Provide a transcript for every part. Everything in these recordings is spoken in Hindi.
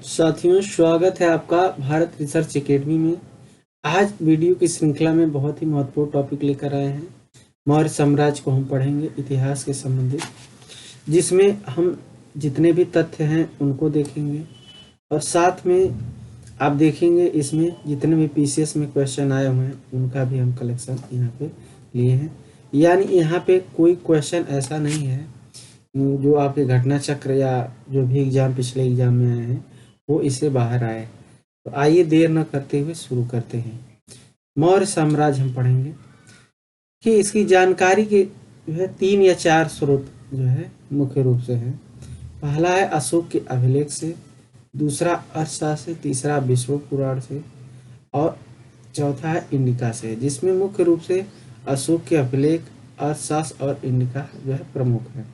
साथियों, स्वागत है आपका भारत रिसर्च एकेडमी में। आज वीडियो की श्रृंखला में बहुत ही महत्वपूर्ण टॉपिक लेकर आए हैं। मौर्य साम्राज्य को हम पढ़ेंगे, इतिहास के संबंधित, जिसमें हम जितने भी तथ्य हैं उनको देखेंगे और साथ में आप देखेंगे इसमें जितने भी पीसीएस में क्वेश्चन आए हुए हैं उनका भी हम कलेक्शन यहाँ पे लिए हैं। यानी यहाँ पे कोई क्वेश्चन ऐसा नहीं है जो आपके घटना चक्र या जो भी एग्जाम पिछले एग्जाम में आए हैं वो इससे बाहर आए। तो आइए देर न करते हुए शुरू करते हैं। मौर्य साम्राज्य हम पढ़ेंगे कि इसकी जानकारी के जो है 3 या 4 स्रोत जो है मुख्य रूप से हैं। पहला है अशोक के अभिलेख से, दूसरा अर्थशास्त्र से, तीसरा विष्णु पुराण से और चौथा है इंडिका से, जिसमें मुख्य रूप से अशोक के अभिलेख, अर्थशास्त्र और इंडिका जो है प्रमुख है।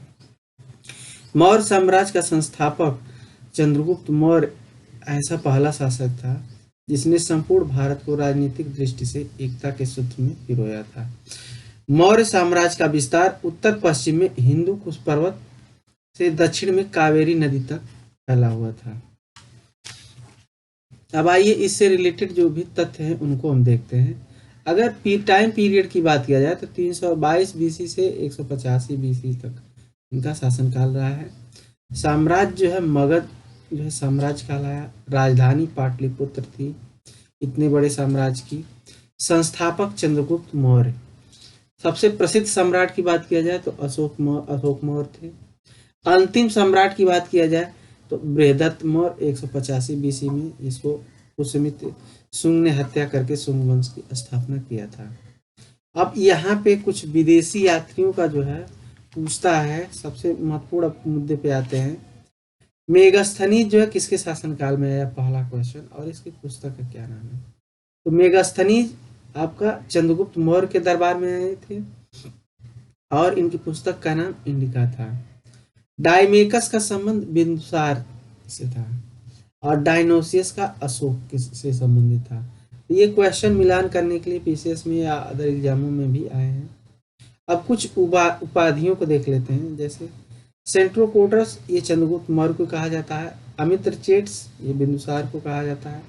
मौर्य साम्राज्य का संस्थापक चंद्रगुप्त मौर्य ऐसा पहला शासक था जिसने संपूर्ण भारत को राजनीतिक दृष्टि से एकता के सूत्र में पिरोया था। मौर्य साम्राज्य का विस्तार उत्तर पश्चिम में हिंदू कुश पर्वत से दक्षिण में कावेरी नदी तक फैला हुआ था। अब आइए इससे रिलेटेड जो भी तथ्य हैं उनको हम देखते हैं। अगर टाइम पीरियड की बात किया जाए तो 322 बीसी से 185 बीसी तक इनका शासनकाल रहा है। साम्राज्य जो है मगध जो है साम्राज्य कहलाया। राजधानी पाटलिपुत्र थी इतने बड़े साम्राज्य की। संस्थापक चंद्रगुप्त मौर्य। सबसे प्रसिद्ध सम्राट की बात किया जाए तो अशोक मौर्य थे। अंतिम सम्राट की बात किया जाए तो बृहदत्त मौर्य 185 बीसी में, जिसको पुष्यमित्र शुंग ने हत्या करके शुंग वंश की स्थापना किया था। अब यहाँ पे कुछ विदेशी यात्रियों का जो है पूछता है, सबसे महत्वपूर्ण मुद्दे पे आते हैं। मेगास्थनीज जो है किसके शासनकाल में आया, पहला क्वेश्चन, और इसकी पुस्तक का क्या नाम है। तो मेगास्थनीज आपका चंद्रगुप्त मौर्य के दरबार में आए थे और इनकी पुस्तक का नाम इंडिका था। डायमेकस का संबंध बिंदुसार से था और डायनोसियस का अशोक से संबंधित था। ये क्वेश्चन मिलान करने के लिए पीसीएस में या अदर एग्जामों में भी आए हैं। अब कुछ उपाधियों को देख लेते हैं, जैसे सेंट्रोकोटस ये चंद्रगुप्त मौर्य को कहा जाता है। अमित्र चेट्स ये बिंदुसार को कहा जाता है।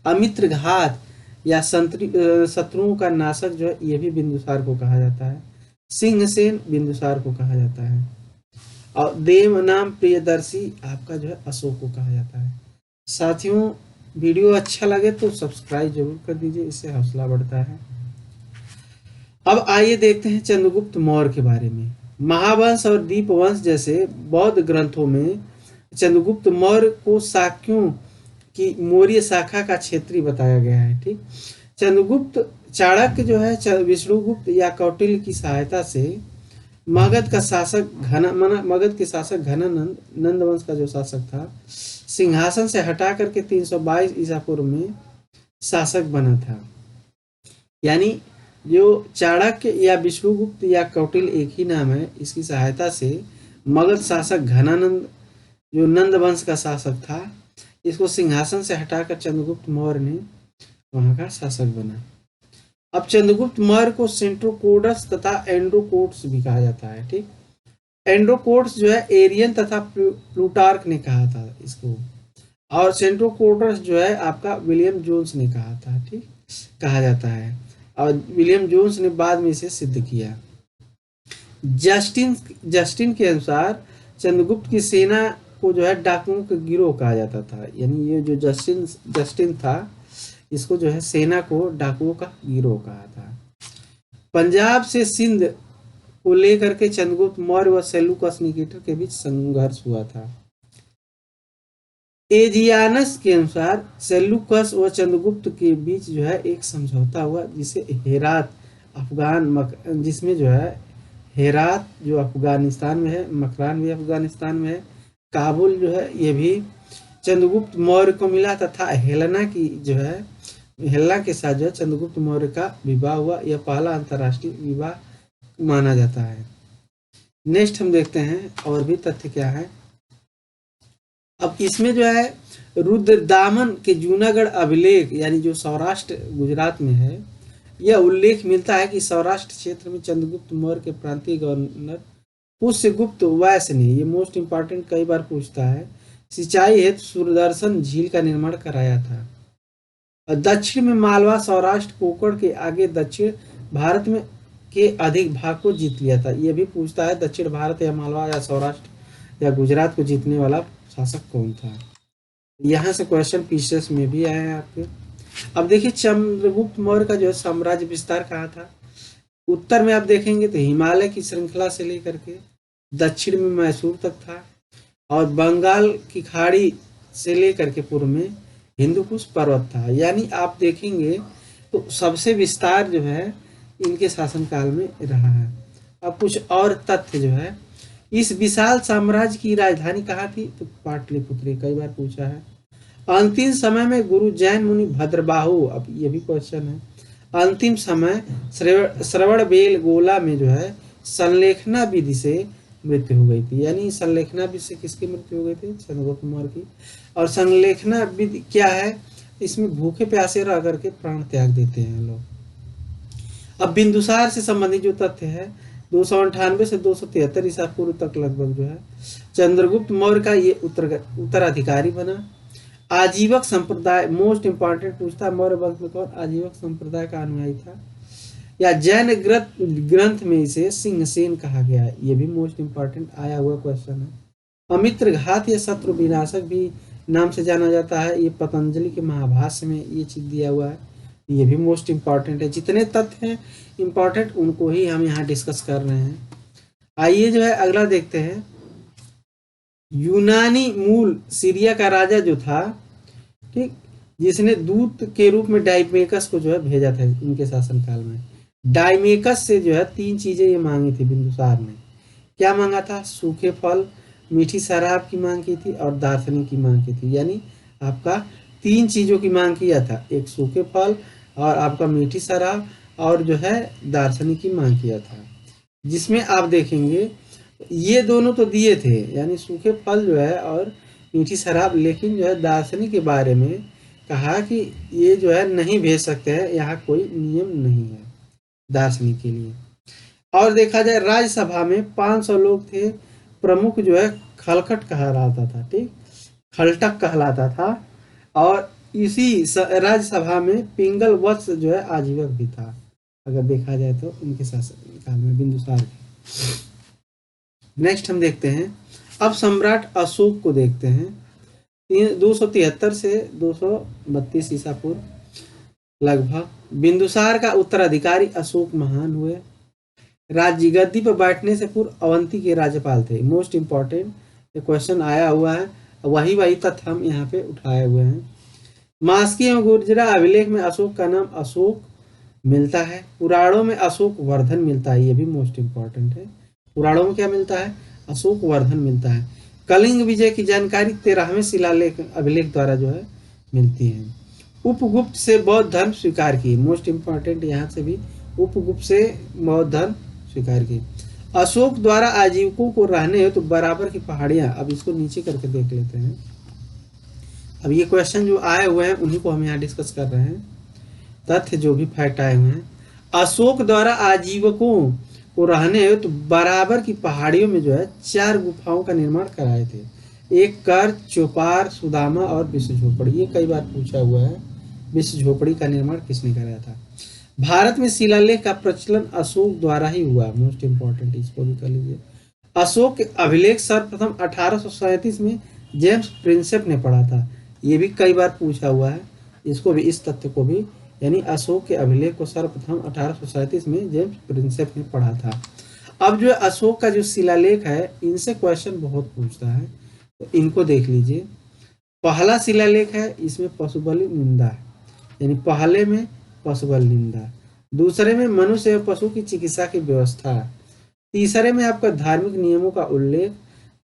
अमित्र घात या शत्रुओं का नाशक जो है ये भी बिंदुसार को कहा जाता है। सिंहसेन बिंदुसार को कहा जाता है और देव नाम प्रियदर्शी आपका जो है अशोक को कहा जाता है। साथियों, वीडियो अच्छा लगे तो सब्सक्राइब जरूर कर दीजिए, इससे हौसला बढ़ता है। अब आइए देखते हैं चंद्रगुप्त मौर्य के बारे में। महावंश और दीपवंश जैसे बौद्ध ग्रंथों में चंद्रगुप्त मौर्य को शाक्यों की मौर्य शाखा का क्षेत्रीय बताया गया है। ठीक, चंद्रगुप्त चाणक्य जो है विष्णुगुप्त या कौटिल्य की सहायता से मगध के शासक घनानंद, नंद वंश का जो शासक था, सिंहासन से हटा करके 322 ईसा पूर्व में शासक बना था। यानी जो चाणक्य या विष्णुगुप्त या कौटिल्य एक ही नाम है, इसकी सहायता से मगध शासक घनानंद जो नंद वंश का शासक था, इसको सिंहासन से हटाकर चंद्रगुप्त मौर्य ने वहां का शासक बना। अब चंद्रगुप्त मौर्य को सेंट्रोकोडस तथा एंड्रोकोट्स भी कहा जाता है। ठीक, एंड्रोकोट्स जो है एरियन तथा प्लूटार्क ने कहा था इसको, और सेंट्रोकोडस जो है आपका विलियम जोन्स ने कहा था। ठीक, कहा जाता है, और विलियम जोन्स ने बाद में इसे सिद्ध किया। जस्टिन के अनुसार चंद्रगुप्त की सेना को जो है डाकुओं का गिरोह कहा जाता था। यानी ये जो जस्टिन था, इसको जो है सेना को डाकुओं का गिरोह कहा था। पंजाब से सिंध को लेकर के चंद्रगुप्त मौर्य व सेल्यूकस निकेटर के बीच संघर्ष हुआ था। एजियानस के अनुसार सेल्यूकस व चंद्रगुप्त के बीच जो है एक समझौता हुआ, जिसे हेरात जिसमें जो है हेरात जो अफगानिस्तान में है, मकरान भी अफगानिस्तान में है, काबुल जो है ये भी चंद्रगुप्त मौर्य को मिला, तथा हेलेना के साथ जो है चंद्रगुप्त मौर्य का विवाह हुआ। यह पहला अंतरराष्ट्रीय विवाह माना जाता है। नेक्स्ट हम देखते हैं और भी तथ्य क्या है। अब इसमें जो है रुद्रदामन के जूनागढ़ अभिलेख, यानी जो सौराष्ट्र गुजरात में है, यह उल्लेख मिलता है कि सौराष्ट्र क्षेत्र में चंद्रगुप्त मौर्य के प्रांतीय गवर्नर पुष्यगुप्त वैश्य ने, ये मोस्ट इंपॉर्टेंट कई बार पूछता है, सिंचाई हेतु सुदर्शन झील का निर्माण कराया था। और दक्षिण में मालवा, सौराष्ट्र, कोकण के आगे दक्षिण भारत में के अधिक भाग को जीत लिया था। ये भी पूछता है दक्षिण भारत या मालवा या सौराष्ट्र या गुजरात को जीतने वाला शासक कौन था। यहाँ से क्वेश्चन पीसेस में भी आए हैं आपके। अब देखिए चंद्रगुप्त मौर्य का जो है साम्राज्य विस्तार कहाँ था। उत्तर में आप देखेंगे तो हिमालय की श्रृंखला से लेकर के दक्षिण में मैसूर तक था, और बंगाल की खाड़ी से लेकर के पूर्व में हिंदुकुश पर्वत था। यानी आप देखेंगे तो सबसे विस्तार जो है इनके शासनकाल में रहा है। अब कुछ और तथ्य जो है, इस विशाल साम्राज्य की राजधानी कहाँ थी, तो पाटलिपुत्र, कई बार पूछा है। अंतिम समय में गुरु जैन मुनि भद्रबाहु, अब ये भी क्वेश्चन है, अंतिम समय श्रवण बेल गोला में जो है संलेखना विधि से मृत्यु हो गई थी। यानी संलेखना विधि से किसकी मृत्यु हो गई थी, चंद्रगुप्त मौर्य की। और संलेखना विधि क्या है, इसमें भूखे प्यासे रह करके प्राण त्याग देते हैं लोग। अब बिंदुसार से संबंधित जो तथ्य है, 298 से 273 ईसा पूर्व तक लगभग जो है चंद्रगुप्त मौर्य का ये उत्तराधिकारी बना। आजीवक संप्रदाय, मोस्ट इंपॉर्टेंट पूछता है, मौर्य वंश में कौन आजीवक संप्रदाय का अनुयायी था। या जैन ग्रंथ में इसे सिंहसेन कहा गया है, ये भी मोस्ट इंपॉर्टेंट आया हुआ क्वेश्चन है। अमित्र घात या शत्रु विनाशक भी नाम से जाना जाता है, ये पतंजलि के महाभाष्य में ये चीज दिया हुआ है, ये भी मोस्ट इंपॉर्टेंट है। जितने तथ्य हैं इंपॉर्टेंट उनको ही हम यहाँ डिस्कस कर रहे हैं। आइए जो है अगला देखते हैं। यूनानी मूल सीरिया का राजा जो था, ठीक, जिसने दूत के रूप में डाइमेकस को जो है भेजा था इनके शासनकाल में। डाइमेकस से जो है 3 चीजें ये मांगी थी बिंदुसार ने। क्या मांगा था, सूखे फल, मीठी शराब की मांग की थी और दार्शनिक की मांग की थी। यानी आपका 3 चीजों की मांग किया था, एक सूखे फल और आपका मीठी शराब और जो है दार्शनिक की मांग किया था। जिसमें आप देखेंगे ये दोनों तो दिए थे, यानी सूखे फल जो है और मीठी शराब, लेकिन जो है दार्शनिक के बारे में कहा कि ये जो है नहीं भेज सकते हैं, यहाँ कोई नियम नहीं है दार्शनिक के लिए। और देखा जाए राज्यसभा में 500 लोग थे, प्रमुख जो है खलखट कहलाता था, ठीक, खलटक कहलाता था। और इसी राज्यसभा में पिंगल वत्स जो है आजीवक भी था, अगर देखा जाए तो उनके शासनकाल में बिंदुसार के। नेक्स्ट हम देखते हैं, अब सम्राट अशोक को देखते हैं। 273 से 232 ईसा पूर्व लगभग बिंदुसार का उत्तराधिकारी अशोक महान हुए। राज्य गद्दी पर बैठने से पूर्व अवंती के राज्यपाल थे। मोस्ट इंपॉर्टेंट ये क्वेश्चन आया हुआ है, वही तथ्य हम यहाँ पे उठाए हुए हैं। मास्की एवं गुर्जरा अभिलेख में अशोक का नाम अशोक मिलता है। पुराणों में अशोक वर्धन मिलता है, ये भी मोस्ट इंपॉर्टेंट है। पुराणों में क्या मिलता है, अशोक वर्धन मिलता है। कलिंग विजय की जानकारी 13वें शिलालेख अभिलेख द्वारा जो है मिलती है। उपगुप्त से बौद्ध धर्म स्वीकार की, मोस्ट इंपॉर्टेंट यहाँ से भी उपगुप्त से बौद्ध धर्म स्वीकार की। अशोक द्वारा आजीविकों को रहने तो बराबर की पहाड़ियां, अब इसको नीचे करके देख लेते हैं। अब ये क्वेश्चन जो आए हुए हैं उन्हीं को हम यहाँ डिस्कस कर रहे हैं, तथ्य जो भी फैक्ट आए हुए हैं। अशोक द्वारा आजीविकों को रहने तो बराबर की पहाड़ियों में जो है 4 गुफाओं का निर्माण कराए थे। एक कर, चौपार, सुदामा और विश्व झोपड़ी, ये कई बार पूछा हुआ है, विश्व झोपड़ी का निर्माण किसने कराया था। भारत में शिलालेख का प्रचलन अशोक द्वारा ही हुआ, मोस्ट इंपॉर्टेंट, इसको भी कर लीजिए। अशोक के अभिलेख सर्वप्रथम 1837 में जेम्स प्रिंसेप ने पढ़ा था, ये भी कई बार पूछा हुआ है, इसको भी, इस तथ्य को भी, यानी अशोक के अभिलेख को सर्वप्रथम 1837 में जेम्स प्रिंसेप ने पढ़ा था। अब जो अशोक का जो शिलालेख है इनसे क्वेश्चन बहुत पूछता है, तो इनको देख लीजिए। पहला शिलालेख है, इसमें पशुबलि निंदा है, यानी पहले में पशुबल निंदा, दूसरे में मनुष्य एवं पशु की चिकित्सा की व्यवस्था, तीसरे में आपका धार्मिक नियमों का उल्लेख,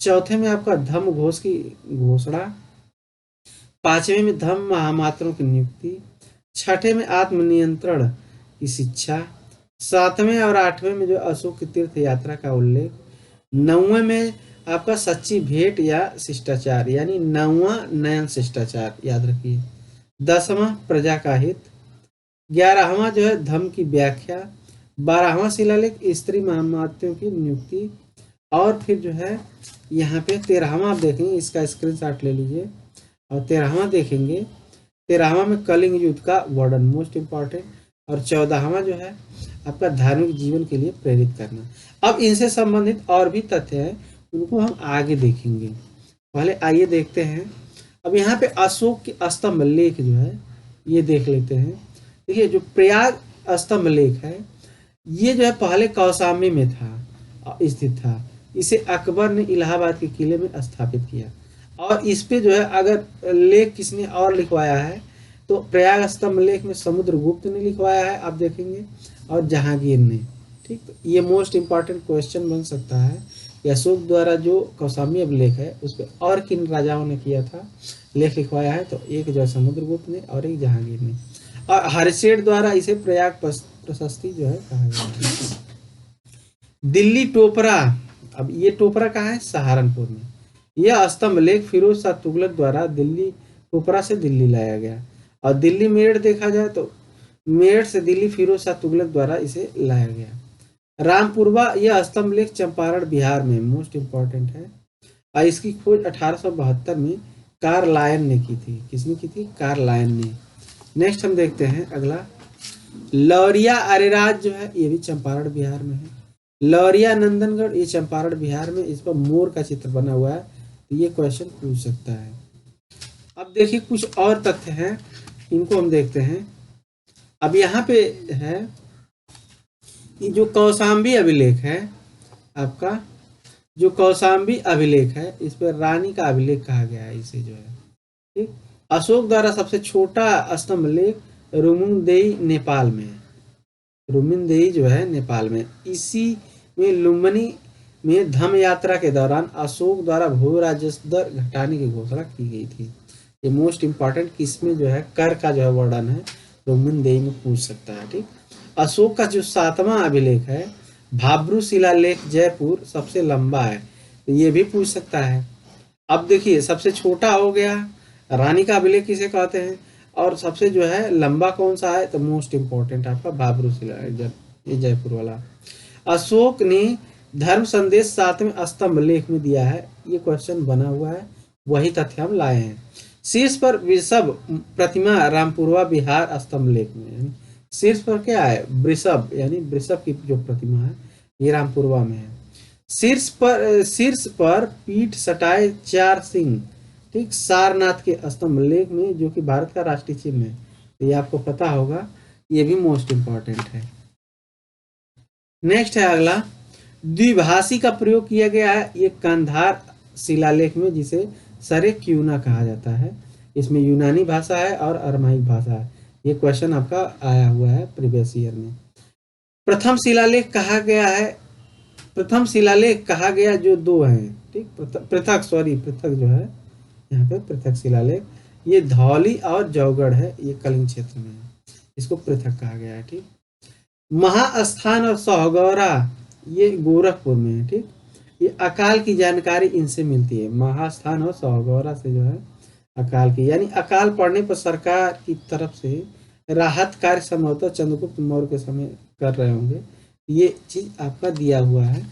चौथे में आपका धम्म घोष की घोषणा, पांचवें में धम्म महामात्रों की नियुक्ति, छठे में आत्मनियंत्रण की शिक्षा, सातवें और आठवें में जो अशोक की तीर्थ यात्रा का उल्लेख, नौवें में आपका सच्ची भेंट या शिष्टाचार, यानी 9वां नयन शिष्टाचार याद रखिए, 10वां प्रजा का हित, 11वां जो है धम्म की व्याख्या, 12वां शिलालेख स्त्री महामात्यों की नियुक्ति, और फिर जो है यहाँ पे 13वां आप देखेंगे, इसका स्क्रीनशॉट ले लीजिए और 13वां देखेंगे। 13वां में कलिंग युद्ध का वर्णन मोस्ट इम्पॉर्टेंट, और 14वां जो है आपका धार्मिक जीवन के लिए प्रेरित करना। अब इनसे संबंधित और भी तथ्य हैं, उनको हम आगे देखेंगे। पहले आइए देखते हैं। अब यहाँ पे अशोक के स्तंभ लेख जो है ये देख लेते हैं। देखिए जो प्रयाग स्तंभ लेख है ये जो है पहले कौशाम्बी में था, स्थित था। इसे अकबर ने इलाहाबाद के किले में स्थापित किया, और इस पे जो है अगर लेख किसने और लिखवाया है तो प्रयाग स्तंभ लेख में समुद्रगुप्त ने लिखवाया है, आप देखेंगे, और जहांगीर ने। ठीक, तो ये मोस्ट इंपॉर्टेंट क्वेश्चन बन सकता है कि अशोक द्वारा जो कौशाम्बी अभिलेख है उस पर और किन राजाओं ने किया था, लेख लिखवाया है, तो एक जो है समुद्रगुप्त ने और एक जहांगीर ने। और हरिशेठ द्वारा इसे प्रयाग प्रशस्ति जो है कहा गया है। दिल्ली टोपरा, अब ये टोपरा कहाँ है, सहारनपुर में। यह स्तंभ लेख फिरोज शाह तुगलक द्वारा दिल्ली टोपरा से दिल्ली लाया गया, और दिल्ली मेरठ देखा जाए तो मेरठ से दिल्ली फिरोज शाह तुगलक द्वारा इसे लाया गया। रामपुरवा, यह स्तंभ लेख चंपारण बिहार में मोस्ट इंपॉर्टेंट है, और इसकी खोज 1872 में कार्लायन ने की थी। किसने की थी, कार्लायन ने। नेक्स्ट हम देखते हैं अगला, लौरिया अरेराज जो है ये भी चंपारण बिहार में है। लौरिया नंदनगढ़ ये चंपारण बिहार में, इस पर मोर का चित्र बना हुआ है, तो ये क्वेश्चन पूछ सकता है। अब देखिए कुछ और तथ्य हैं, इनको हम देखते हैं। अब यहाँ पे है ये जो कौशाम्बी अभिलेख है आपका, जो कौशाम्बी अभिलेख है इस पर रानी का अभिलेख कहा गया है इसे जो है। ठीक, अशोक द्वारा सबसे छोटा स्तंभ लेख रुमुंगदेई नेपाल में है। रुमिनदेई जो है नेपाल में। इसी में लुम्बिनी में धम्म यात्रा के दौरान अशोक द्वारा भू राजस्व दर घटाने की घोषणा की गई थी। ये मोस्ट इंपॉर्टेंट, किसमें जो है कर का जो है वर्णन है, रुमिनदेई में पूछ सकता है। ठीक, अशोक का जो 7वां अभिलेख है भाब्रू शिलालेख जयपुर सबसे लंबा है, तो ये भी पूछ सकता है। अब देखिए सबसे छोटा हो गया, रानी का अभिलेख किसे कहते हैं, और सबसे जो है लंबा कौन सा है, तो मोस्ट इंपॉर्टेंट आपका भाब्रू शिलालेख, ये जयपुर वाला। अशोक ने धर्म संदेश 7वें स्तंभ लेख में दिया है, ये क्वेश्चन बना हुआ है, वही तथ्य हम लाए हैं। शीर्ष पर वृषभ प्रतिमा रामपुरवा बिहार स्तंभ लेख में, शीर्ष पर क्या है, वृषभ, यानी वृषभ की जो प्रतिमा है ये रामपुरवा में है। शीर्ष पर पीठ सटाए 4 सिंह, ठीक, सारनाथ के स्तंभ लेख में, जो कि भारत का राष्ट्रीय चिन्ह है, तो ये आपको पता होगा, ये भी मोस्ट इंपॉर्टेंट है। नेक्स्ट है अगला, द्विभाषी का प्रयोग किया गया है ये कंधार शिलालेख में, जिसे सरे क्यूना कहा जाता है। इसमें यूनानी भाषा है और अरमाइक भाषा है। ये क्वेश्चन आपका आया हुआ है प्रीवियस ईयर में। प्रथम शिलालेख कहा गया है, प्रथम शिलालेख कहा गया जो 2 हैं, ठीक, पृथक जो है यहाँ पे पृथक शिलालेख, ये धौली और जौगढ़ है, ये कलिंग क्षेत्र में है, इसको पृथक कहा गया है। ठीक, महास्थान और सौगौरा ये गोरखपुर में है। ठीक, ये अकाल की जानकारी इनसे मिलती है, महास्थान और सौगौरा से जो है अकाल की, यानी अकाल पड़ने पर सरकार की तरफ से राहत कार्य संभवतः चंद्रगुप्त मौर्य के समय कर रहे होंगे, ये चीज आपका दिया हुआ है।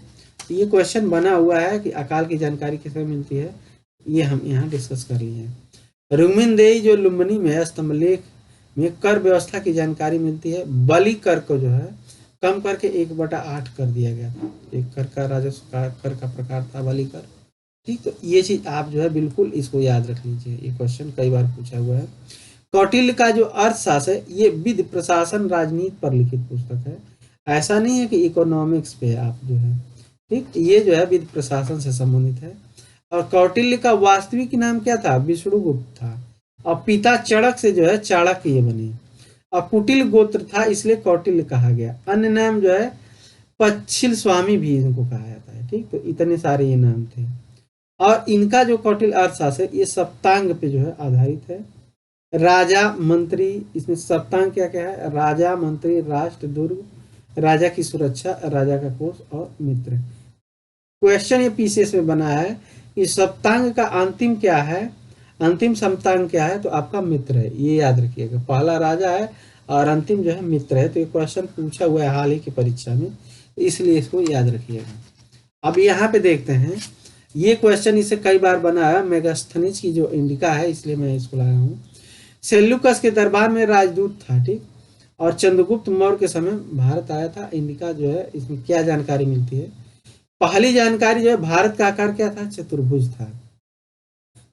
ये क्वेश्चन बना हुआ है कि अकाल की जानकारी किसे मिलती है, ये हम यहाँ डिस्कस कर लिए हैं। रुमिनदेई जो लुम्बिनी में स्तंभ लेख में कर व्यवस्था की जानकारी मिलती है। बलि कर को जो है कम करके 1/8 कर दिया गया था, एक कर का राजस्व कर का प्रकार था बलि कर। ठीक, तो ये चीज आप जो है बिल्कुल इसको याद रख लीजिए, ये क्वेश्चन कई बार पूछा हुआ है। कौटिल्य का जो अर्थशास्त्र है ये विधि प्रशासन राजनीति पर लिखित पुस्तक है, ऐसा नहीं है कि इकोनॉमिक्स पे आप जो है, ठीक, ये जो है विधि प्रशासन से संबंधित है। और कौटिल्य का वास्तविक नाम क्या था, विष्णुगुप्त था, और पिता चड़क से जो है चाणक्य बने, और कुटिल गोत्र था इसलिए कौटिल्य कहा गया। अन्य नाम जो है पच्छिल स्वामी भी इनको कहा जाता है। ठीक, तो इतने सारे ये नाम थे, और इनका जो कौटिल्य अर्थशास्त्र है ये सप्तांग पे जो है आधारित है। राजा मंत्री, इसमें सप्तांग क्या क्या है, राजा मंत्री, राष्ट्र दुर्ग, राजा की सुरक्षा, राजा का कोष और मित्र। क्वेश्चन ये पीसीएस में बना है कि सप्तांग का अंतिम क्या है, अंतिम सप्तांग क्या है, तो आपका मित्र है, ये याद रखिएगा। पहला राजा है और अंतिम जो है मित्र है, तो ये क्वेश्चन पूछा हुआ है हाल ही की परीक्षा में, इसलिए इसको याद रखिएगा। अब यहाँ पे देखते हैं, ये क्वेश्चन इससे कई बार बना है, मेगास्थनीज की जो इंडिका है, इसलिए मैं इसको लाया हूँ। सेल्यूकस के दरबार में राजदूत था, ठीक, और चंद्रगुप्त मौर्य के समय भारत आया था। इंडिका जो है, इसमें क्या जानकारी मिलती है? पहली जानकारी जो है, भारत का आकार क्या था? चतुर्भुज था।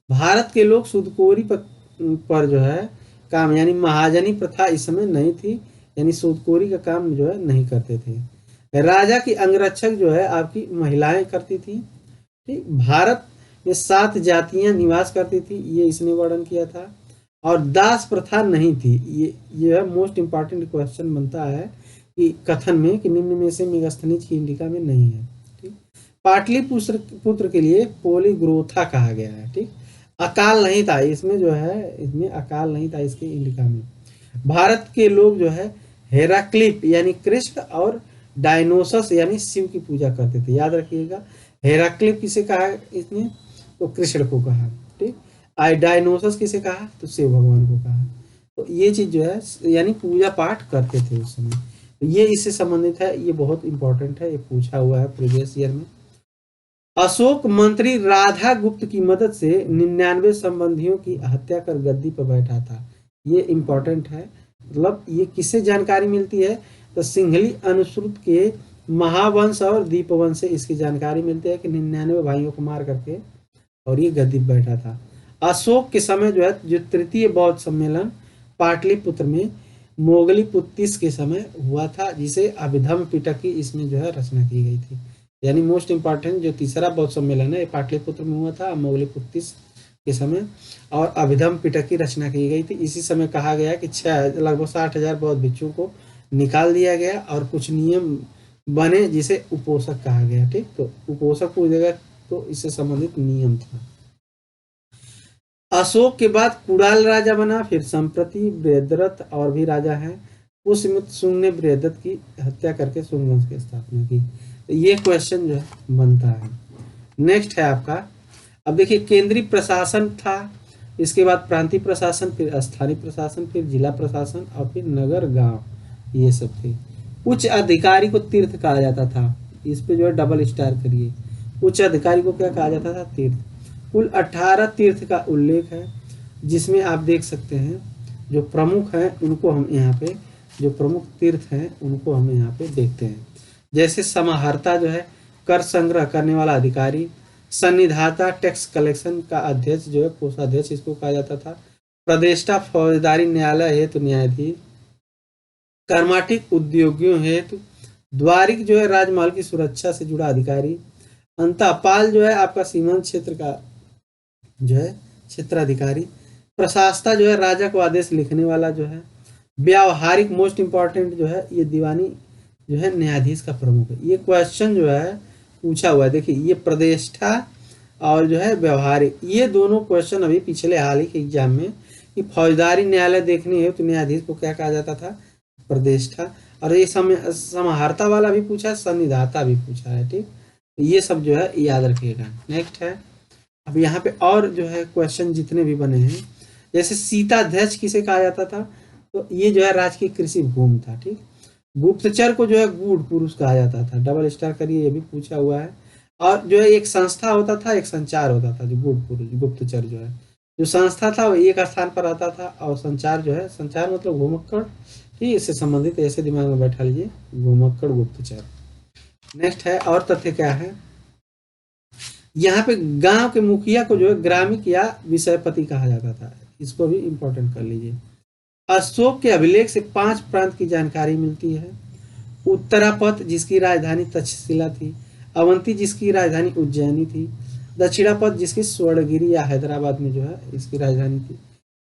भारत के लोग सुदकोरी पर जो है काम, यानी महाजनी प्रथा इस समय नहीं थी, यानी सुदकोरी का काम जो है नहीं करते थे। राजा की अंगरक्षक जो है आपकी महिलाएं करती थी, ठीक। भारत में 7 जातियां निवास करती थी, ये इसने वर्णन किया था। और दास प्रथा नहीं थी। ये मोस्ट इंपॉर्टेंट क्वेश्चन बनता है कि कथन में कि निम्न में से मेगास्थनीज की इंडिका में नहीं है, ठीक। पाटलिपुत्र पुत्र के लिए पोलीग्रोथा कहा गया है, ठीक। अकाल नहीं था इसमें जो है, इसमें अकाल नहीं था इसके इंडिका में। भारत के लोग जो है हेराक्लिप यानी कृष्ण और डायनोसस यानी शिव की पूजा करते थे, याद रखिएगा। हेराक्लिप किसे कहा इसने? तो कृष्ण को कहा, ठीक। डायनोसस किसे कहा? तो शिव भगवान को कहा। तो ये चीज जो है, यानी पूजा पाठ करते थे उस समय। तो ये इससे संबंधित है, ये बहुत इंपॉर्टेंट है, ये पूछा हुआ है प्रीवियस ईयर में। अशोक मंत्री राधा गुप्त की मदद से 99 संबंधियों की हत्या कर गद्दी पर बैठा था। ये इंपॉर्टेंट है, मतलब ये किससे जानकारी मिलती है? तो सिंघली अनुश्रुत के महावंश और दीपवंश से इसकी जानकारी मिलती है कि 99 भाइयों को मार करके और ये गद्दी पर बैठा था। अशोक के समय जो है, जो तृतीय बौद्ध सम्मेलन पाटलिपुत्र में मोगलीपुत्तिस के समय हुआ था, जिसे अभिधम पिटक की इसमें जो है रचना की गई थी। यानी मोस्ट इंपॉर्टेंट जो तीसरा बौद्ध सम्मेलन है, ये पाटलिपुत्र में हुआ था मोगलीपुत्तिस के समय, और अभिधम पिटक की रचना की गई थी। इसी समय कहा गया कि लगभग 60,000 बौद्ध भिक्षुओं को निकाल दिया गया और कुछ नियम बने जिसे उपोषक कहा गया, ठीक। तो उपोषक पूरी जगह तो इससे संबंधित नियम था। अशोक के बाद कुणाल राजा बना, फिर संप्रति बृहद्रथ और भी राजा हैं। पुष्यमित्र शुंग ने बृहद्रथ की हत्या करके शुंग वंश की स्थापना की। तो ये क्वेश्चन जो है बनता है। नेक्स्ट है आपका, अब देखिए केंद्रीय प्रशासन था, इसके बाद प्रांतीय प्रशासन, फिर स्थानीय प्रशासन, फिर जिला प्रशासन और फिर नगर गांव, ये सब थे। उच्च अधिकारी को तीर्थ कहा जाता था, इस पे जो है डबल स्टार करिए। उच्च अधिकारी को क्या कहा जाता था? तीर्थ। कुल 18 तीर्थ का उल्लेख है, जिसमें आप देख सकते हैं जो प्रमुख हैं उनको हम यहाँ पे, जो प्रमुख तीर्थ हैं उनको हम यहाँ पे देखते हैं। जैसे समाहर्ता जो है कर संग्रह करने वाला अधिकारी, सन्निधाता टैक्स कलेक्शन का अध्यक्ष जो है कोषाध्यक्ष इसको कहा जाता था, प्रदेष्टा फौजदारी न्यायालय हेतु न्यायाधीश, कर्माटिक उद्योगियों हेतु, द्वारिक जो है राजमहल की सुरक्षा से जुड़ा अधिकारी, अंतःपाल जो है आपका सीमांत क्षेत्र का जो है क्षेत्राधिकारी, प्रशासता जो है राजा को आदेश लिखने वाला जो है, व्यावहारिक मोस्ट इंपॉर्टेंट जो है ये दीवानी जो है न्यायाधीश का प्रमुख है। ये क्वेश्चन जो है पूछा हुआ है, देखिए ये प्रतिष्ठा और जो है व्यवहारिक, ये दोनों क्वेश्चन अभी पिछले हाल ही के एग्जाम में कि फौजदारी न्यायालय देखनी है तो न्यायाधीश को क्या कहा जाता था? प्रतिष्ठा। और ये समाहर्ता वाला भी पूछा है, सन्निधाता भी पूछा है, ठीक। ये सब जो है याद रखिएगा। नेक्स्ट है, अब यहाँ पे और जो है क्वेश्चन जितने भी बने हैं, जैसे सीताध्यक्ष किसे कहा जाता था? तो ये जो है राजकीय कृषि भूमि था, ठीक। गुप्तचर को जो है गूढ़ पुरुष कहा जाता था, डबल स्टार करिए, ये भी पूछा हुआ है। और जो है एक संस्था होता था, एक संचार होता था, जो गूढ़ पुरुष गुप्तचर जो है, जो संस्था था वो एक स्थान पर आता था, और संचार जो है, संचार मतलब घुमक्कड़, ठीक, इससे संबंधित ऐसे दिमाग में बैठा लीजिए, घुमक्कड़ गुप्तचर। नेक्स्ट है, और तथ्य क्या है, यहाँ पे गांव के मुखिया को जो है ग्रामिक या विषयपति कहा जाता था, इसको भी इंपॉर्टेंट कर लीजिए। अशोक के अभिलेख से 5 प्रांत की जानकारी मिलती है। उत्तरापथ जिसकी राजधानी तक्षशिला थी, अवंती जिसकी राजधानी उज्जैनी थी, दक्षिणापथ जिसकी स्वर्णगिरी या हैदराबाद में जो है इसकी राजधानी थी,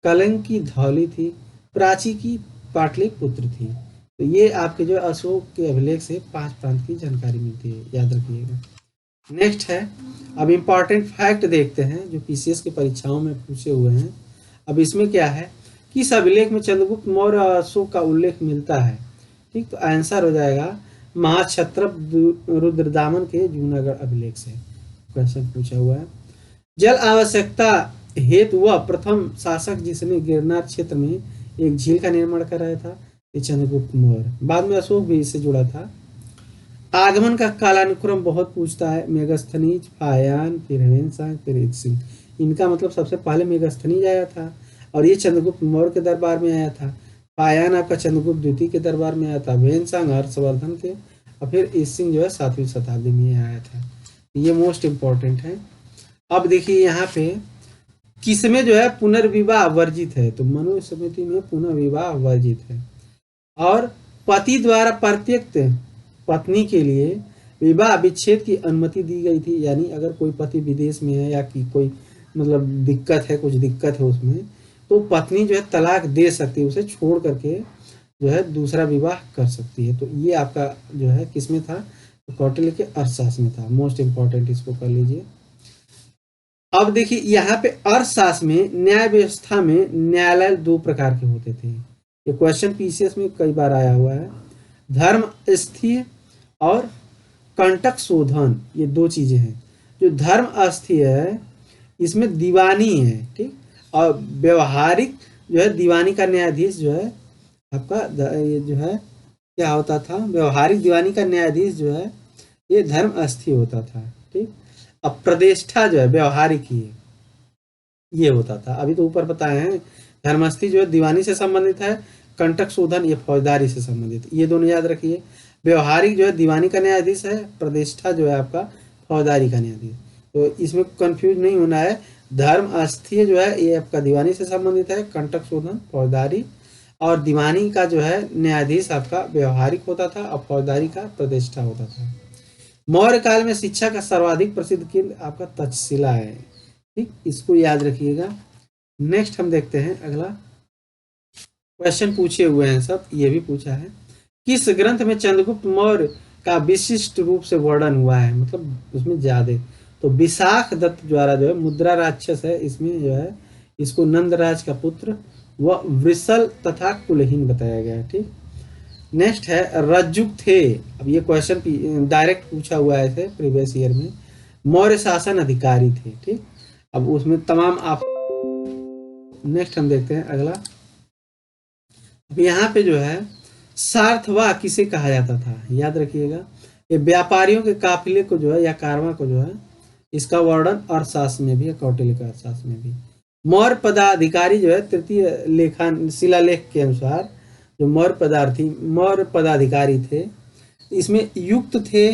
कलिंग की धौली थी, प्राची की पाटलिपुत्र थी। तो ये आपके जो अशोक के अभिलेख से 5 प्रांत की जानकारी मिलती है, याद रखिएगा। नेक्स्ट है, अब इम्पॉर्टेंट फैक्ट देखते हैं जो पीसीएस की परीक्षाओं में पूछे हुए हैं। अब इसमें क्या है, किस अभिलेख में चंद्रगुप्त मौर्य और अशोक का उल्लेख मिलता है, ठीक। तो आंसर हो जाएगा महाक्षत्रप रुद्रदामन के जूनागढ़ अभिलेख से क्वेश्चन पूछा हुआ है। जल आवश्यकता हेतु वह प्रथम शासक जिसने गिरनार क्षेत्र में एक झील का निर्माण कराया था, ये चंद्रगुप्त मौर्य। बाद में अशोक भी इससे जुड़ा था। आगमन का कालानुक्रम बहुत पूछता है। मेगास्थनीज, फायान, फिर ह्वेनसांग, फिर इत्सिंग। इनका मतलब सबसे पहले मेगास्थनीज आया था और ये चंद्रगुप्त मौर्य के दरबार में आया था। फायान आपका चंद्रगुप्त द्वितीय के दरबार में आया था। ह्वेनसांग हर्षवर्धन के, और फिर इत्सिंग जो है 7वीं शताब्दी में आया था। ये मोस्ट इम्पोर्टेंट है। अब देखिए यहाँ पे किसमें जो है पुनर्विवाह वर्जित है, तो मनुस्मृति में पुनर्विवाह वर्जित है। और पति द्वारा प्रत्येक पत्नी के लिए विवाह विच्छेद की अनुमति दी गई थी। यानी अगर कोई पति विदेश में है या कि कोई मतलब दिक्कत है, कुछ दिक्कत है उसमें, तो पत्नी जो है तलाक दे सकती है, उसे छोड़ करके जो है दूसरा विवाह कर सकती है। तो ये आपका जो है किसमें था, तो कौटिल्य के अर्थशास्त्र में था। मोस्ट इंपॉर्टेंट, इसको कर लीजिए। अब देखिए यहाँ पे अर्थशास्त्र में न्याय व्यवस्था में न्यायालय दो प्रकार के होते थे। ये क्वेश्चन पीसीएस में कई बार आया हुआ है। धर्म अस्थिय और कंटक शोधन, ये दो चीजें हैं। जो धर्म अस्थिय है इसमें दीवानी है, ठीक, और व्यवहारिक जो है दीवानी का न्यायाधीश जो है आपका ये जो है क्या होता था, व्यवहारिक दीवानी का न्यायाधीश जो है ये धर्म अस्थिय होता था, ठीक। अब प्रतिष्ठा जो है व्यवहारिक ही ये होता था। अभी तो ऊपर बताए हैं, धर्मस्थी जो है दीवानी से संबंधित है, कंटक शोधन ये फौजदारी से संबंधित, ये दोनों याद रखिए। व्यवहारिक जो है दीवानी का न्यायाधीश है, प्रतिष्ठा जो है आपका फौजदारी का न्यायाधीश। तो इसमें कंफ्यूज नहीं होना है। धर्म अस्थीय जो है ये आपका दीवानी से संबंधित है, कंटक शोधन फौजदारी, और दीवानी का जो है न्यायाधीश आपका व्यवहारिक होता था और फौजदारी का प्रतिष्ठा होता था। मौर्य काल में शिक्षा का सर्वाधिक प्रसिद्ध केंद्र आपका तक्षशिला है, ठीक, इसको याद रखिएगा। नेक्स्ट हम देखते हैं अगला क्वेश्चन, पूछे हुए हैं सब, ये भी पूछा है। किस ग्रंथ में चंद्रगुप्त मौर्य का विशिष्ट रूप से वर्णन हुआ है, मतलब उसमें ज्यादा, तो विशाख दत्त द्वारा जो है मुद्रा राक्षस है, इसमें जो है इसको नंदराज का पुत्र व वृषल तथा कुलहीन बताया गया है, ठीक। नेक्स्ट है रज्जुक थे। अब ये क्वेश्चन डायरेक्ट पूछा हुआ है प्रीवियस ईयर में। मौर्य शासन अधिकारी थे, ठीक। अब उसमें तमाम आप नेक्स्ट हम देखते हैं अगला। अब यहाँ पे जो है सार्थवा किसे कहा जाता था, याद रखिएगा। ये व्यापारियों के काफिले को जो है या कारवां को जो है, इसका वर्णन अर्थशास्त्र में भी है, कौटिल्य के अर्थशास्त्र में भी। मौर्य पदाधिकारी जो है तृतीय लेखान शिलालेख के अनुसार जो मौर्य पदाधिकारी थे, इसमें युक्त थे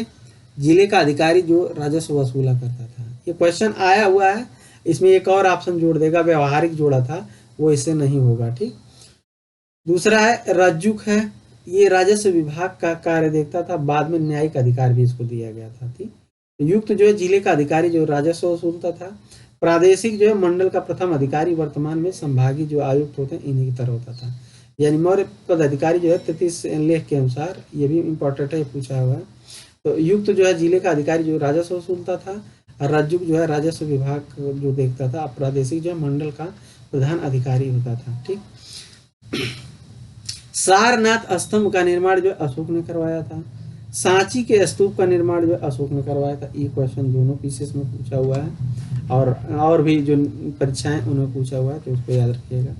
जिले का अधिकारी जो राजस्व वसूला करता था। ये क्वेश्चन आया हुआ है, इसमें एक और ऑप्शन जोड़ देगा, व्यवहारिक जोड़ा था, वो इससे नहीं होगा, ठीक। दूसरा है रज्जुक है, ये राजस्व विभाग का कार्य देखता था, बाद में न्यायिक अधिकार भी इसको दिया गया था, ठीक। युक्त जो है जिले का अधिकारी जो राजस्व वसूलता था। प्रादेशिक जो है मंडल का प्रथम अधिकारी, वर्तमान में संभागीय जो आयुक्त होते हैं इन्हीं की तरह होता था। यानी मौर्य पदाधिकारी जो है 33 लेख के अनुसार, ये भी इम्पोर्टेंट है, पूछा हुआ है। तो युक्त जो है जिले का अधिकारी जो राजस्व वसूलता था, और रज्जुक जो है राजस्व विभाग जो देखता था, प्रादेशिक जो है मंडल का प्रधान अधिकारी होता था, ठीक। सारनाथ स्तंभ का निर्माण जो अशोक ने करवाया था। सांची के स्तूप का निर्माण जो अशोक ने करवाया था। ये क्वेश्चन दोनों पीसेस में पूछा हुआ है, और भी जो परीक्षाएं उन्हें पूछा हुआ है, तो उसको याद रखिएगा।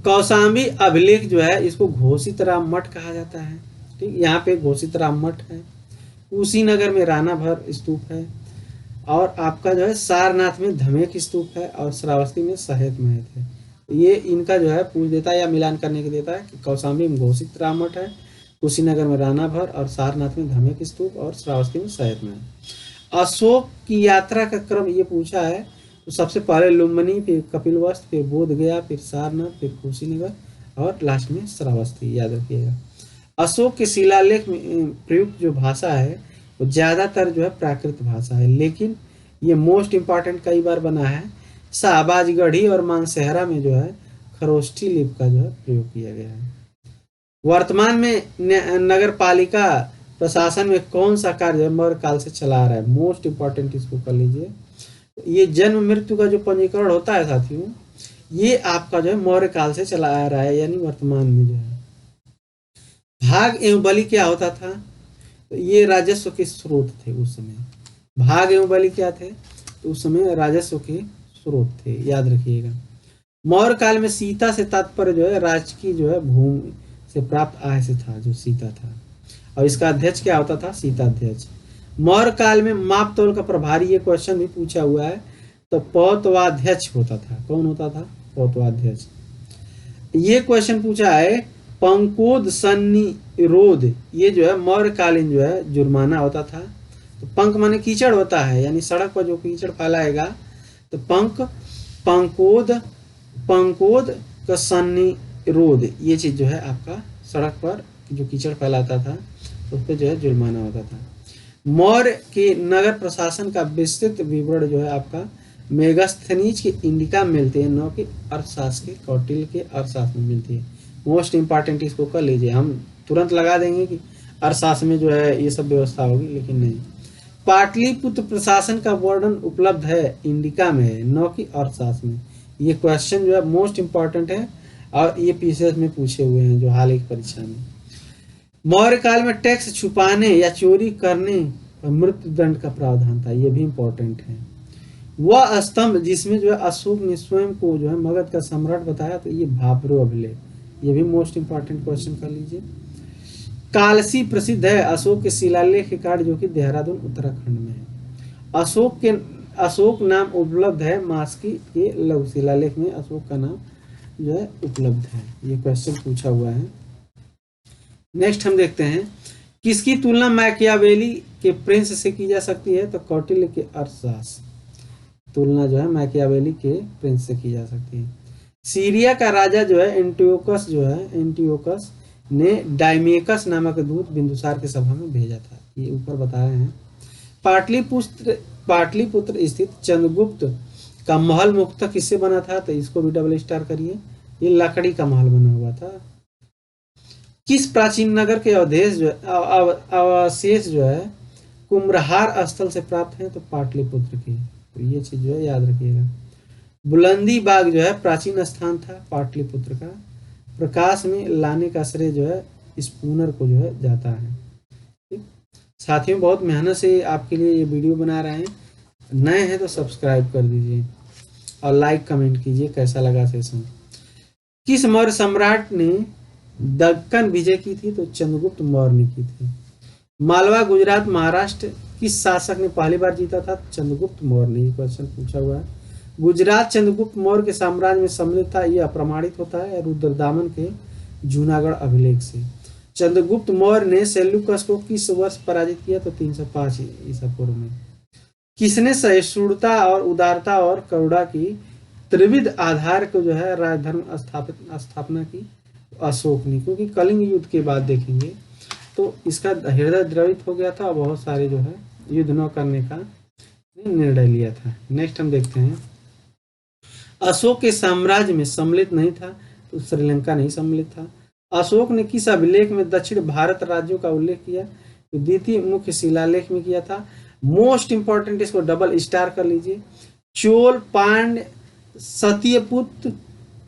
कौशाम्बी अभिलेख जो है इसको घोषित राम मठ कहा जाता है, ठीक। यहाँ पे घोषित राम मठ है। कुशीनगर में राणा भर स्तूप है, और आपका जो है सारनाथ में धमेक स्तूप है, और श्रावस्ती में सहेत महत है। ये इनका जो है पूछ देता है या मिलान करने के देता है कि कौशाम्बी में घोषित राम मठ है, कुशीनगर में राणा भर, और सारनाथ में धमेक स्तूप, और श्रावस्ती में सहेत महत। अशोक की यात्रा का क्रम ये पूछा है, तो सबसे पहले लुम्बिनी, फिर कपिलवस्तु, फिर बोध गया, फिर सारनाथ, फिर कुशीनगर, और लास्ट में श्रावस्ती, याद रखिएगा। अशोक के शिलालेख में प्रयुक्त जो भाषा है वो ज्यादातर जो है प्राकृत भाषा है, लेकिन ये मोस्ट इम्पॉर्टेंट कई बार बना है। शाहबाजगढ़ी और मानसेहरा में जो है खरोष्ठी लिपि का जो है प्रयोग किया गया है। वर्तमान में नगर पालिका प्रशासन में कौन सा कार्य मौर्य काल से चला आ रहा है, मोस्ट इम्पॉर्टेंट, इसको कर लीजिए। ये जन्म मृत्यु का जो पंजीकरण होता है साथियों, ये आपका जो है मौर्य काल से चला आ रहा है, यानी वर्तमान में जो है। भाग एवं बलि क्या होता था, तो ये राजस्व के स्रोत थे उस समय। भाग एवं बलि क्या थे, तो उस समय राजस्व के स्रोत थे, याद रखिएगा। मौर्य काल में सीता से तात्पर्य जो है राजकीय जो है भूमि से प्राप्त आय से था, जो सीता था। और इसका अध्यक्ष क्या होता था? शीताध्यक्ष। मौर्य काल में माप तौल का प्रभारी, ये क्वेश्चन भी पूछा हुआ है, तो पौतवाध्यक्ष होता था। कौन होता था? पौतवाध्यक्ष। ये क्वेश्चन पूछा है पंकोद सन्निरोध, ये जो है मौर्यकालीन जो है जुर्माना होता था। तो पंक माने कीचड़ होता है, यानी सड़क पर जो कीचड़ फैलाएगा, तो पंकोद पंकोद का सन्निरोध, ये चीज जो है आपका सड़क पर जो कीचड़ फैलाता था उस पर जो है जुर्माना होता था। मौर्य के नगर प्रशासन का विस्तृत विवरण जो है आपका मेगास्थनीज के इंडिका में मिलते हैं, न कि अर्थशास्त्र के कौटिल्य के अर्थशास्त्र में मिलती है। मोस्ट इंपॉर्टेंट इसको कर लीजिए। हम तुरंत लगा देंगे कि अर्थशास्त्र में जो है ये सब व्यवस्था होगी, लेकिन नहीं। पाटलिपुत्र प्रशासन का वर्णन उपलब्ध है, इंडिका में है, न कि अर्थशास्त्र में। ये क्वेश्चन जो है मोस्ट इंपॉर्टेंट है और ये पीसीएस में पूछे हुए हैं जो हाल की परीक्षा में। मौर्य काल में टैक्स छुपाने या चोरी करने पर मृत्यु दंड का प्रावधान था, ये भी इंपॉर्टेंट है। वह स्तंभ जिसमें जो है अशोक ने स्वयं को जो है मगध का सम्राट बताया, तो ये भाब्रो अभिलेख, ये भी मोस्ट इंपॉर्टेंट क्वेश्चन कर लीजिए। कालसी प्रसिद्ध है अशोक के शिलालेख के कार्ड, जो कि देहरादून उत्तराखंड में है। अशोक नाम उपलब्ध है, मास्की के लघु शिलालेख में अशोक का नाम जो है उपलब्ध है। ये क्वेश्चन पूछा हुआ है। नेक्स्ट हम देखते हैं, किसकी तुलना मैकियावेली के प्रिंस से की जा सकती है? तो कौटिल्य के अर्थशास्त्र तुलना जो है मैकियावेली के प्रिंस से की जा सकती है। सीरिया का राजा जो है एंटियोकस ने डायमेकस नामक दूत बिंदुसार के सभा में भेजा था, ये ऊपर बताए हैं। पाटलिपुत्र स्थित चंद्रगुप्त का महल मुख्यतः किससे बना था? तो इसको भी डबल स्टार करिए, ये लकड़ी का महल बना हुआ था। किस प्राचीन नगर के अवशेष जो है कुम्भहार स्थल से प्राप्त है? तो पाटलिपुत्र के। तो ये चीज जो है याद रखिएगा। बुलंदी बाग जो है प्राचीन स्थान था पाटलिपुत्र का। प्रकाश में लाने का श्रेय जो है स्पूनर को जो है जाता है। ठीक, साथियों बहुत मेहनत से आपके लिए ये वीडियो बना रहे हैं। नए हैं तो सब्सक्राइब कर दीजिए और लाइक कमेंट कीजिए कैसा लगा सेशन। किस मौर्य सम्राट ने दक्कन विजय की थी? तो चंद्रगुप्त मौर्य ने की थी। मालवा गुजरात महाराष्ट्र किस शासक ने पहली बार जीता था? चंद्रगुप्त मौर्य ने। क्वेश्चन पूछा हुआ है। गुजरात चंद्रगुप्त मौर्य के साम्राज्य में सम्मिलित था, यह अप्रमाणित होता है रुद्रदामन के जूनागढ़ अभिलेख से। चंद्रगुप्त मौर्य ने सेल्यूकस को किस वर्ष पराजित किया? तो 305 ईसा पूर्व में। किसने सहिष्णुता और उदारता और करुणा की त्रिविध आधार को जो है राजधर्म स्थापना की? अशोक ने, क्योंकि कलिंग युद्ध के बाद देखेंगे तो इसका हृदय द्रवित हो गया था और बहुत सारे जो है युद्ध न करने का निर्णय लिया था। नेक्स्ट हम देखते हैं, अशोक के साम्राज्य में सम्मिलित नहीं था, तो श्रीलंका नहीं सम्मिलित था। अशोक ने किस अभिलेख में दक्षिण भारत राज्यों का उल्लेख किया? तो द्वितीय मुख्य शिलालेख में किया था। मोस्ट इंपॉर्टेंट, इसको डबल स्टार कर लीजिए। चोल, पांड्य, सत्यपुत्र,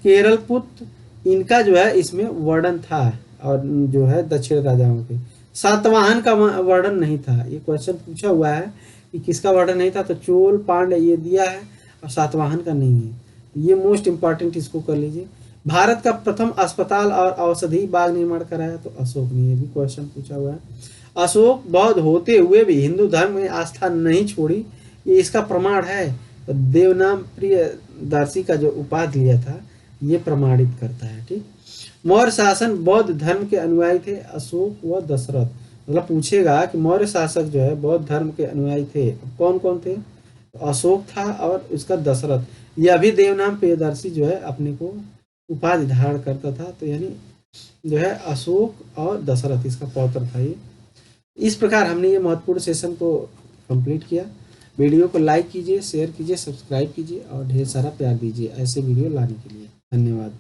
केरलपुत्र, इनका जो है इसमें वर्णन था और जो है दक्षिण राजाओं के। सातवाहन का वर्णन नहीं था। ये क्वेश्चन पूछा हुआ है कि किसका वर्णन नहीं था? तो चोल, पांड्य ये दिया है और सातवाहन का नहीं है। ये मोस्ट इंपॉर्टेंट, इसको कर लीजिए। भारत का प्रथम अस्पताल और औषधि बाग निर्माण कराया? तो अशोक ने। ये भी क्वेश्चन पूछा हुआ है। अशोक बौद्ध होते हुए भी हिंदू धर्म में आस्था नहीं छोड़ी, ये इसका प्रमाण है। तो देवनाम प्रियदर्शी का जो उपाधि लिया था ये प्रमाणित करता है। ठीक, मौर्य शासन बौद्ध धर्म के अनुयायी थे अशोक व दशरथ। मतलब पूछेगा कि मौर्य शासक जो है बौद्ध धर्म के अनुयायी थे, कौन कौन थे? अशोक था और उसका दशरथ। यह भी देवनाम प्रियदर्शी जो है अपने को उपाधि धारण करता था, तो यानी जो है अशोक और दशरथ इसका पौत्र था ये। इस प्रकार हमने ये महत्वपूर्ण सेशन को कंप्लीट किया। वीडियो को लाइक कीजिए, शेयर कीजिए, सब्सक्राइब कीजिए और ढेर सारा प्यार दीजिए ऐसे वीडियो लाने के लिए। धन्यवाद।